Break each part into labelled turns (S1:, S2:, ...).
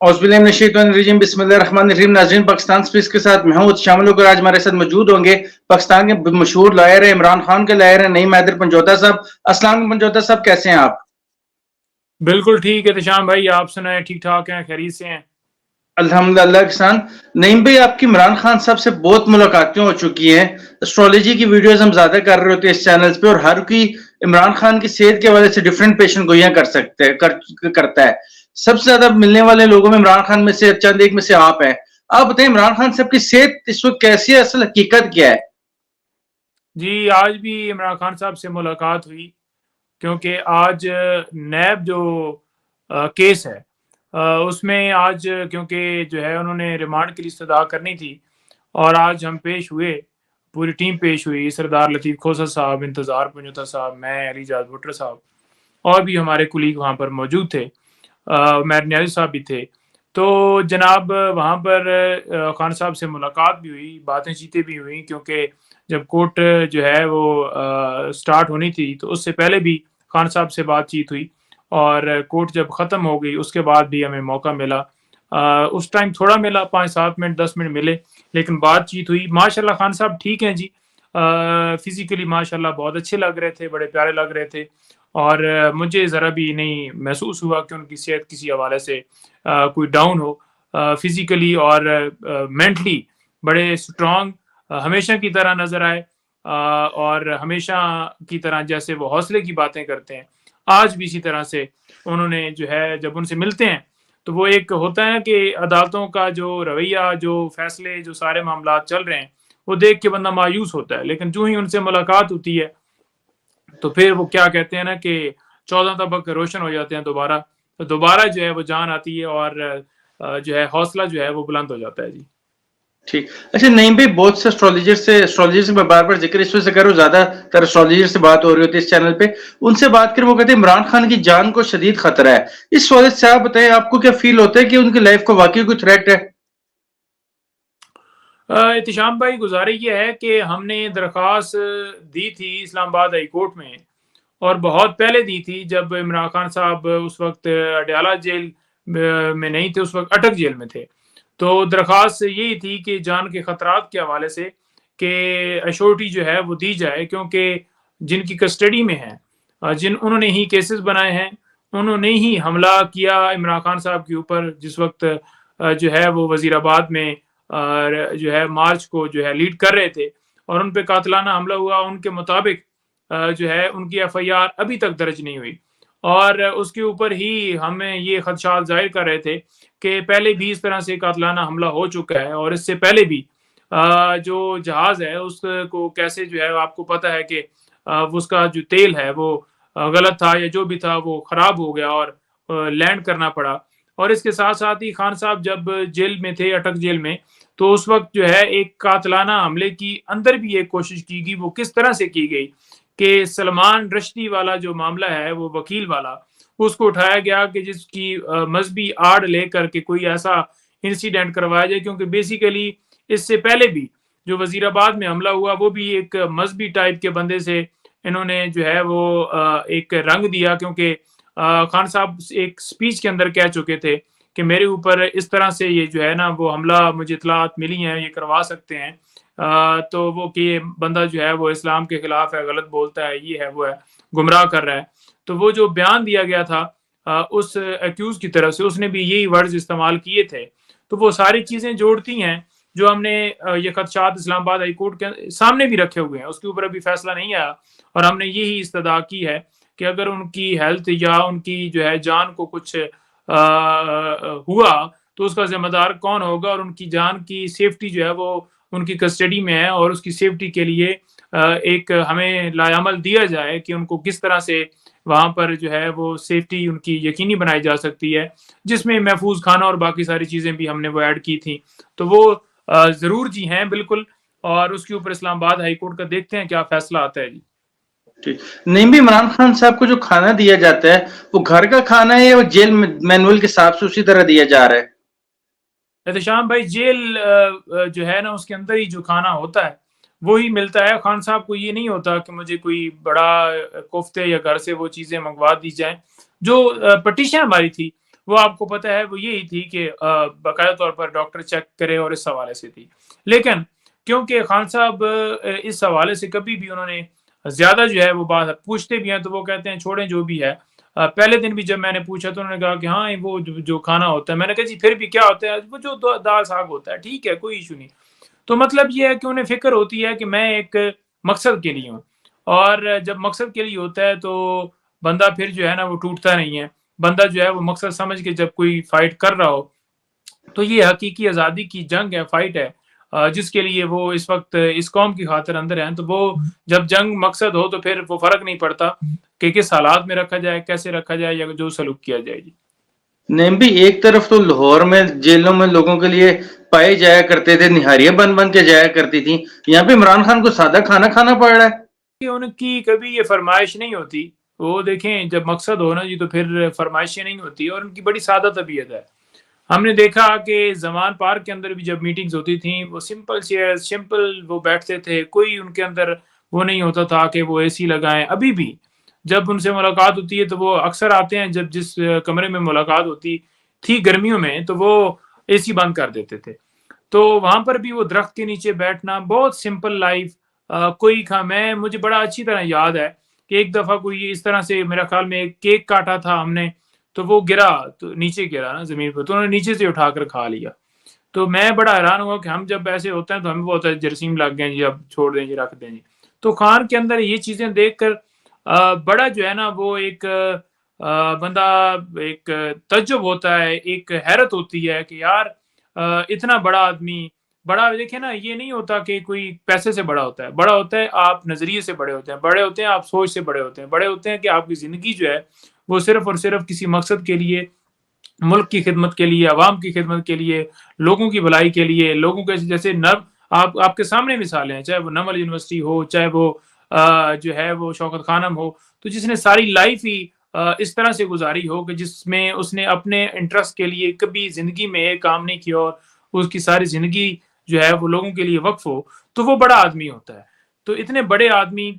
S1: औज़ुबिल्लाहिमिनश्शैतानिर्रजीम बिस्मिल्लाहिर्रहमानिर्रहीम। नाज़रीन, पाकिस्तान स्पीच के साथ मैं हूं शामिल होकर आज हमारे साथ मौजूद होंगे पाकिस्तान के मशहूर लॉयर है, इमरान खान के लॉयर है, नईम हैदर पंजोता साहब। अस्सलाम वालेकुम पंजोता साहब, कैसे हैं आप?
S2: बिल्कुल ठीक है तिशाम भाई, आप सुनाए? ठीक ठाक हैं, खैरियत से हैं?
S1: अल्हम्दुलिल्लाह किसान। नईम भाई, आपकी इमरान खान साहब से बहुत मुलाकातें हो चुकी हैं। एस्ट्रोलॉजी की वीडियोस हम ज्यादा कर रहे होते हैं इस चैनल पे, और हर कोई इमरान खान की सेहत के हवाले से डिफरेंट पेशेंट गोइयां करता है। सबसे ज्यादा मिलने वाले लोगों में इमरान खान में से चंद एक में से आप हैं। आप बताएं, इमरान खान साहब की सेहत इस वक्त कैसी है, असल हकीकत क्या है?
S2: जी, आज भी इमरान खान साहब से मुलाकात हुई, क्योंकि आज नैब जो केस है उसमें आज क्योंकि जो है उन्होंने रिमांड के लिए इस्तदा करनी थी, और आज हम पेश हुए, पूरी टीम पेश हुई। सरदार लतीफ़ खोसर साहब, इंतज़ार पंजोता साहब, मैं, अली जाद भुट्टर साहब, और भी हमारे कुलीग वहाँ पर मौजूद थे। मैर न्याज़ी साहब भी थे। तो जनाब वहाँ पर खान साहब से मुलाकात भी हुई, बातें चीतें भी हुई, क्योंकि जब कोर्ट जो है वो स्टार्ट होनी थी तो उससे पहले भी खान साहब से बातचीत हुई, और कोर्ट जब ख़त्म हो गई उसके बाद भी हमें मौका मिला। उस टाइम थोड़ा मिला, 5-7 मिनट 10 मिनट मिले, लेकिन बातचीत हुई। माशाल्लाह खान साहब ठीक हैं जी, फिज़िकली माशाल्लाह बहुत अच्छे लग रहे थे, बड़े प्यारे लग रहे थे, और मुझे ज़रा भी नहीं महसूस हुआ कि उनकी सेहत किसी हवाले से कोई डाउन हो। फिज़िकली और मेंटली बड़े स्ट्रॉन्ग हमेशा की तरह नज़र आए, और हमेशा की तरह जैसे वो हौसले की बातें करते हैं, आज भी इसी तरह से उन्होंने जो है, जब उनसे मिलते हैं तो वो एक होता है कि अदालतों का जो रवैया, जो फैसले, जो सारे मामलात चल रहे हैं, वो देख के बंदा मायूस होता है। लेकिन जो ही उनसे मुलाकात होती है तो फिर वो क्या कहते हैं ना कि 14 तबक रोशन हो जाते हैं दोबारा, तो दोबारा जो है वो जान आती है, और जो है हौसला जो है वो बुलंद हो जाता है जी।
S1: ठीक। अच्छा नईम भाई, बहुत से एस्ट्रोलॉजर से मैं बार बार जिक्र इस वजह से कर रहा हूँ, ज्यादातर एस्ट्रोलॉजर से बात हो रही होती है इस चैनल पे। उनसे बात करें, वो कहते हैं इमरान खान की जान को शदीद खतरा है। इस वजह से आप बताएं, आपको क्या फील होता है कि उनकी लाइफ को वाकई कोई थ्रेट है?
S2: एहतिशाम भाई, गुजारे ये है कि हमने दरख्वास्त दी थी इस्लामाबाद हाई कोर्ट में, और बहुत पहले दी थी, जब इमरान खान साहब उस वक्त अडयाला जेल में नहीं थे, उस वक्त अटक जेल में थे। तो दरख्वास्त यही थी कि जान के खतरात के हवाले से कि अश्योरिटी जो है वो दी जाए, क्योंकि जिनकी कस्टडी में है, जिन उन्होंने ही केसेस बनाए हैं, उन्होंने ही हमला किया इमरान खान साहब के ऊपर, जिस वक्त जो है वो वजीराबाद में जो है मार्च को जो है लीड कर रहे थे, और उन पे कातलाना हमला हुआ। उनके मुताबिक जो है उनकी एफआईआर अभी तक दर्ज नहीं हुई, और उसके ऊपर ही हमें ये खदशात जाहिर कर रहे थे कि पहले भी इस तरह से कातलाना हमला हो चुका है, और इससे पहले भी जो जहाज़ है उसको कैसे जो है, आपको पता है कि उसका जो तेल है वो गलत था, या जो भी था वो ख़राब हो गया, और लैंड करना पड़ा। और इसके साथ साथ ही खान साहब जब जेल में थे, अटक जेल में, तो उस वक्त जो है एक कातलाना हमले की अंदर भी एक कोशिश की गई। वो किस तरह से की गई कि सलमान रश्दी वाला जो मामला है, वो वकील वाला, उसको उठाया गया कि जिसकी मजहबी आड़ लेकर के कोई ऐसा इंसिडेंट करवाया जाए, क्योंकि बेसिकली इससे पहले भी जो वजीराबाद में हमला हुआ, वो भी एक मजहबी टाइप के बंदे से इन्होंने जो है वो एक रंग दिया, क्योंकि खान साहब एक स्पीच के अंदर कह चुके थे कि मेरे ऊपर इस तरह से ये जो है ना वो हमला, मुझे इतलात मिली हैं, ये करवा सकते हैं। तो वो कि ये बंदा जो है वो इस्लाम के खिलाफ है, गलत बोलता है, ये है, वो है, गुमराह कर रहा है। तो वो जो बयान दिया गया था उस एक्यूज की तरफ से, उसने भी यही वर्ड्स इस्तेमाल किए थे। तो वो सारी चीज़ें जोड़ती हैं जो हमने ये खदशात इस्लामाबाद हाई कोर्ट के सामने भी रखे हुए हैं, उसके ऊपर अभी फैसला नहीं आया, और हमने यही इस्तदा की है कि अगर उनकी हेल्थ या उनकी जो है जान को कुछ हुआ तो उसका जिम्मेदार कौन होगा, और उनकी जान की सेफ्टी जो है वो उनकी कस्टडी में है, और उसकी सेफ्टी के लिए एक हमें लायामल दिया जाए कि उनको किस तरह से वहाँ पर जो है वो सेफ्टी उनकी यकीनी बनाई जा सकती है, जिसमें महफूज खाना और बाकी सारी चीज़ें भी हमने वो ऐड की थी। तो वो ज़रूर जी हैं, बिल्कुल, और उसके ऊपर इस्लामाबाद हाई कोर्ट का देखते हैं क्या फैसला आता है जी।
S1: ठीक। नहीं भी, इमरान खान साहब को जो खाना दिया जाता है वो घर का खाना है या वो जेल मैनुअल के हिसाब से उसी तरह दिया जा रहा है?
S2: एहतशाम भाई, जेल जो है ना उसके अंदर ही जो खाना होता है वो ही मिलता है। खान साहब को ये नहीं होता कि मुझे कोई बड़ा कोफ्ते या घर से वो चीज़ें मंगवा दी जाएं। जो पटिशन हमारी थी وہ آپ کو پتہ ہے وہ یہی تھی کہ باقاعدہ طور پر ڈاکٹر چیک کرے اور اس حوالے سے تھی. لیکن کیونکہ خان صاحب اس حوالے سے کبھی بھی انہوں نے زیادہ جو ہے وہ بات پوچھتے بھی ہیں تو وہ کہتے ہیں چھوڑیں جو بھی ہے. پہلے دن بھی جب میں نے پوچھا تو انہوں نے کہا کہ ہاں وہ جو کھانا ہوتا ہے. میں نے کہا جی پھر بھی کیا ہوتا ہے؟ وہ جو دال ساگ ہوتا ہے. ٹھیک ہے کوئی ایشو نہیں. تو مطلب یہ ہے کہ انہیں فکر ہوتی ہے کہ میں ایک مقصد کے لیے ہوں، اور جب مقصد کے لیے ہوتا ہے تو بندہ پھر جو ہے نا وہ ٹوٹتا نہیں ہے. بندہ جو ہے وہ مقصد سمجھ کے جب کوئی فائٹ کر رہا ہو تو یہ حقیقی آزادی کی جنگ ہے، فائٹ ہے، جس کے لیے وہ اس وقت اس قوم کی خاطر اندر ہیں. تو وہ جب جنگ مقصد ہو تو پھر وہ فرق نہیں پڑتا کہ کس حالات میں رکھا جائے، کیسے رکھا جائے، یا جو سلوک کیا جائے. جی
S1: نہیں بھی ایک طرف تو لاہور میں جیلوں میں لوگوں کے لیے پائے جایا کرتے تھے، نہاریاں بن بن کے جایا کرتی تھیں، یہاں پہ عمران خان کو سادہ کھانا کھانا پڑ رہا ہے.
S2: ان کی کبھی یہ فرمائش نہیں ہوتی. وہ دیکھیں جب مقصد ہونا جی تو پھر فرمائشیں نہیں ہوتی، اور ان کی بڑی سادہ طبیعت ہے. ہم نے دیکھا کہ زمان پارک کے اندر بھی جب میٹنگز ہوتی تھیں وہ سمپل چیئر سمپل وہ بیٹھتے تھے، کوئی ان کے اندر وہ نہیں ہوتا تھا کہ وہ اے سی لگائیں. ابھی بھی جب ان سے ملاقات ہوتی ہے تو وہ اکثر آتے ہیں، جب جس کمرے میں ملاقات ہوتی تھی گرمیوں میں تو وہ اے سی بند کر دیتے تھے. تو وہاں پر بھی وہ درخت کے نیچے بیٹھنا، بہت سمپل لائف. کوئی مجھے بڑا اچھی طرح یاد ہے کہ ایک دفعہ کوئی اس طرح سے میرا خیال میں ایک کیک کاٹا تھا ہم نے، تو وہ گرا تو نیچے گرا نا زمین پر، تو انہوں نے نیچے سے اٹھا کر کھا لیا. تو میں بڑا حیران ہوا کہ ہم جب ایسے ہوتے ہیں تو ہمیں بہت جرسیم لگ گئے جی، اب چھوڑ دیں جی، رکھ دیں جی. تو خان کے اندر یہ چیزیں دیکھ کر بڑا جو ہے نا وہ ایک بندہ ایک تعجب ہوتا ہے، ایک حیرت ہوتی ہے کہ یار اتنا بڑا آدمی. بڑا دیکھیں نا یہ نہیں ہوتا کہ کوئی پیسے سے بڑا ہوتا ہے، بڑا ہوتا ہے آپ نظریے سے بڑے ہوتے ہیں، بڑے ہوتے ہیں آپ سوچ سے بڑے ہوتے ہیں، بڑے ہوتے ہیں کہ آپ کی زندگی جو ہے وہ صرف اور صرف کسی مقصد کے لیے، ملک کی خدمت کے لیے، عوام کی خدمت کے لیے، لوگوں کی بھلائی کے لیے، لوگوں کے جیسے آپ کے سامنے مثالیں ہیں، چاہے وہ نمل یونیورسٹی ہو، چاہے وہ جو ہے وہ شوکت خانم ہو، تو جس نے ساری لائف ہی اس طرح سے گزاری ہو کہ جس میں اس نے اپنے انٹرسٹ کے لیے کبھی زندگی میں ایک کام نہیں کیا اور اس کی ساری زندگی جو ہے وہ لوگوں کے لیے وقف ہو، تو وہ بڑا آدمی ہوتا ہے. تو اتنے بڑے آدمی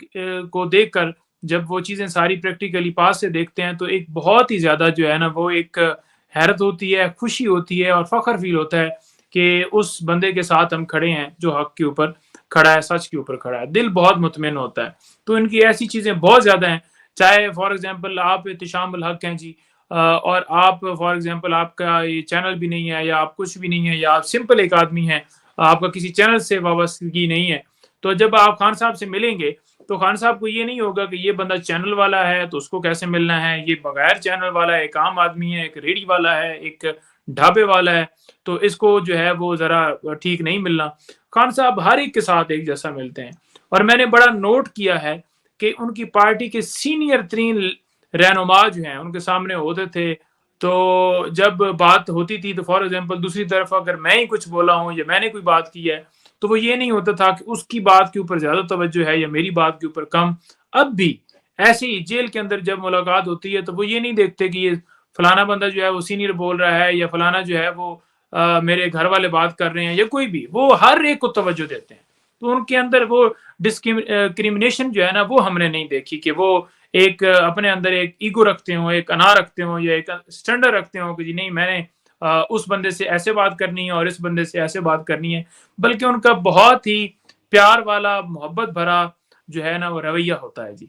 S2: کو دیکھ کر جب وہ چیزیں ساری پریکٹیکلی پاس سے دیکھتے ہیں تو ایک بہت ہی زیادہ جو ہے نا وہ ایک حیرت ہوتی ہے، خوشی ہوتی ہے اور فخر فیل ہوتا ہے کہ اس بندے کے ساتھ ہم کھڑے ہیں جو حق کے اوپر کھڑا ہے، سچ کے اوپر کھڑا ہے. دل بہت مطمئن ہوتا ہے. تو ان کی ایسی چیزیں بہت زیادہ ہیں. چاہے فار ایگزامپل آپ احتشام الحق ہیں جی، اور آپ فار ایگزامپل آپ کا یہ چینل بھی نہیں ہے، یا آپ کچھ بھی نہیں ہے، یا آپ سمپل ایک آدمی ہیں، آپ کا کسی چینل سے وابستگی نہیں ہے، تو جب آپ خان صاحب سے ملیں گے تو خان صاحب کو یہ نہیں ہوگا کہ یہ بندہ چینل والا ہے تو اس کو کیسے ملنا ہے، یہ بغیر چینل والا ہے، ایک عام آدمی ہے، ایک ریڑھی والا ہے، ایک ڈھابے والا ہے، تو اس کو جو ہے وہ ذرا ٹھیک نہیں ملنا. خان صاحب ہر ایک کے ساتھ ایک جیسا ملتے ہیں. اور میں نے بڑا نوٹ کیا ہے کہ ان کی پارٹی کے سینئر ترین رہنما جو ہیں ان کے سامنے ہوتے تھے، تو جب بات ہوتی تھی تو فار ایگزامپل دوسری طرف اگر میں ہی کچھ بولا ہوں یا میں نے کوئی بات کی ہے تو وہ یہ نہیں ہوتا تھا کہ اس کی بات کے اوپر زیادہ توجہ ہے یا میری بات کے اوپر کم. اب بھی ایسے ہی جیل کے اندر جب ملاقات ہوتی ہے تو وہ یہ نہیں دیکھتے کہ یہ فلانا بندہ جو ہے وہ سینئر بول رہا ہے یا فلانا جو ہے وہ میرے گھر والے بات کر رہے ہیں یا کوئی بھی، وہ ہر ایک کو توجہ دیتے ہیں. تو ان کے اندر وہ ڈسکریمنیشن جو ہے نا وہ ہم نے نہیں دیکھی کہ وہ ایک اپنے اندر ایک ایگو رکھتے ہوں، ایک انا رکھتے ہوں، یا ایک اسٹینڈرڈ رکھتے ہوں کہ جی نہیں میں نے اس بندے سے ایسے بات کرنی ہے اور اس بندے سے ایسے بات کرنی ہے. بلکہ ان کا بہت ہی پیار والا، محبت بھرا جو ہے نا وہ رویہ ہوتا ہے. جی